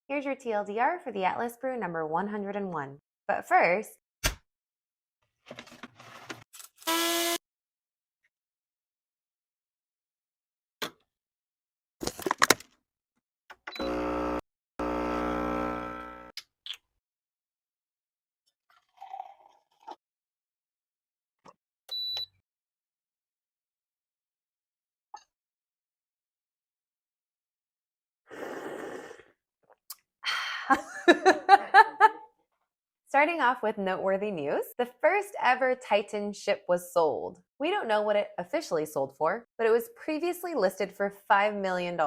Here's your TLDR for the Atlas Brew number 101. But first, starting off with noteworthy news, the first ever Titan ship was sold. We don't know what it officially sold for, but it was previously listed for $5 million.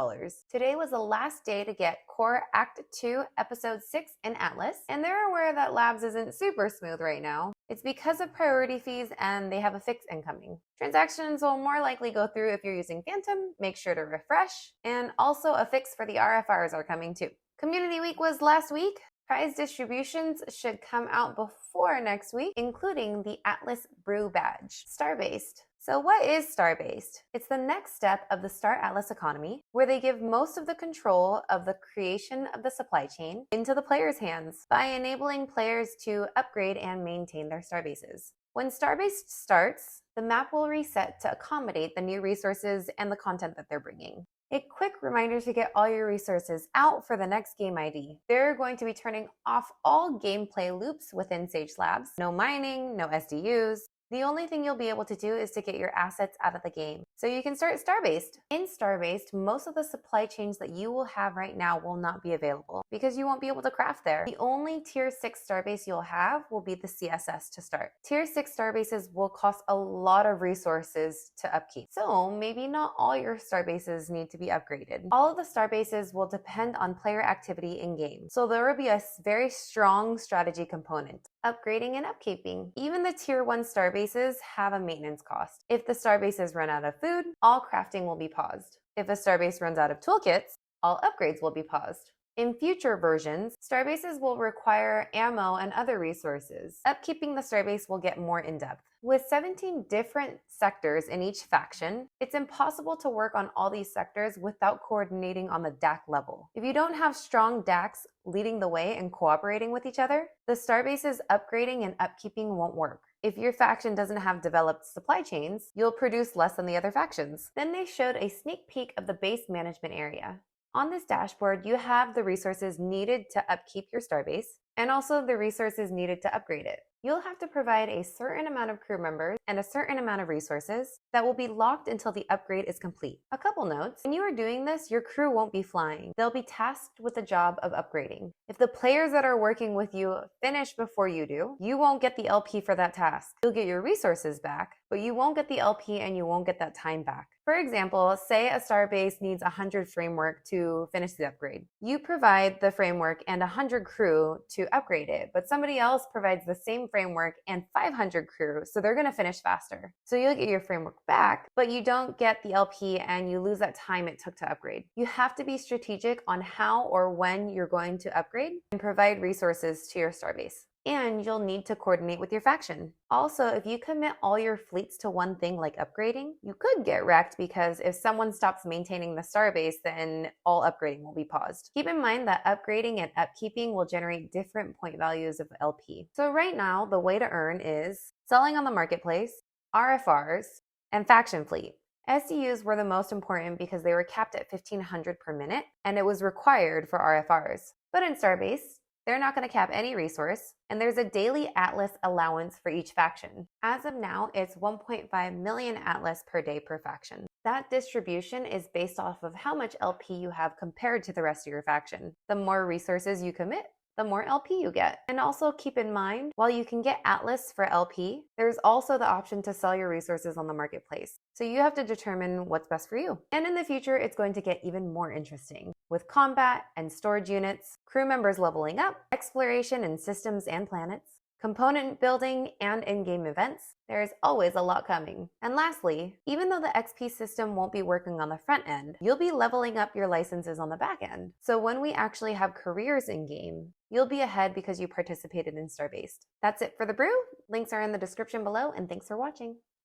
Today was the last day to get Core Act 2, Episode 6 in Atlas, and they're aware that Labs isn't super smooth right now. It's because of priority fees and they have a fix incoming. Transactions will more likely go through if you're using Phantom, make sure to refresh, and also a fix for the RFRs are coming too. Community Week was last week. Prize distributions should come out before next week, including the Atlas Brew badge. Starbased. So what is Starbased? It's the next step of the Star Atlas economy, where they give most of the control of the creation of the supply chain into the players' hands by enabling players to upgrade and maintain their starbases. When Starbased starts, the map will reset to accommodate the new resources and the content that they're bringing. A quick reminder to get all your resources out for the next game ID. They're going to be turning off all gameplay loops within Sage Labs. No mining, no SDUs. The only thing you'll be able to do is to get your assets out of the game. So you can start Starbased. In Starbased, most of the supply chains that you will have right now will not be available because you won't be able to craft there. The only Tier 6 Starbase you'll have will be the CSS to start. Tier 6 Starbases will cost a lot of resources to upkeep. So maybe not all your Starbases need to be upgraded. All of the Starbases will depend on player activity in-game. So there will be a very strong strategy component. Upgrading and upkeeping. Even the Tier 1 Starbases have a maintenance cost. If the Starbases run out of food, all crafting will be paused. If a Starbase runs out of toolkits, all upgrades will be paused. In future versions, Starbases will require ammo and other resources. Upkeeping the Starbase will get more in-depth. With 17 different sectors in each faction, it's impossible to work on all these sectors without coordinating on the DAC level. If you don't have strong DACs leading the way and cooperating with each other, the Starbase's upgrading and upkeeping won't work. If your faction doesn't have developed supply chains, you'll produce less than the other factions. Then they showed a sneak peek of the base management area. On this dashboard, you have the resources needed to upkeep your Starbase and also the resources needed to upgrade it. You'll have to provide a certain amount of crew members and a certain amount of resources that will be locked until the upgrade is complete. A couple notes, when you are doing this, your crew won't be flying. They'll be tasked with the job of upgrading. If the players that are working with you finish before you do, you won't get the LP for that task. You'll get your resources back, but you won't get the LP and you won't get that time back. For example, say a Starbase needs 100 framework to finish the upgrade. You provide the framework and 100 crew to upgrade it, but somebody else provides the same framework and 500 crew, so they're going to finish faster. So you'll get your framework back, but you don't get the LP and you lose that time it took to upgrade. You have to be strategic on how or when you're going to upgrade and provide resources to your Starbase. And you'll need to coordinate with your faction. Also, if you commit all your fleets to one thing like upgrading, you could get wrecked because if someone stops maintaining the Starbase, then all upgrading will be paused. Keep in mind that upgrading and upkeeping will generate different point values of LP. So right now, the way to earn is selling on the marketplace, RFRs, and faction fleet. SDUs were the most important because they were capped at 1,500 per minute, and it was required for RFRs. But in Starbase, they're not going to cap any resource, and there's a daily Atlas allowance for each faction. As of now, it's 1.5 million Atlas per day per faction. That distribution is based off of how much LP you have compared to the rest of your faction. The more resources you commit, the more LP you get. And also keep in mind, while you can get Atlas for LP, there's also the option to sell your resources on the marketplace. So you have to determine what's best for you. And in the future, it's going to get even more interesting with combat and storage units, crew members leveling up, exploration in systems and planets, component building, and in-game events. There is always a lot coming. And lastly, even though the XP system won't be working on the front end, you'll be leveling up your licenses on the back end. So when we actually have careers in-game, you'll be ahead because you participated in Starbased. That's it for the brew. Links are in the description below, and thanks for watching.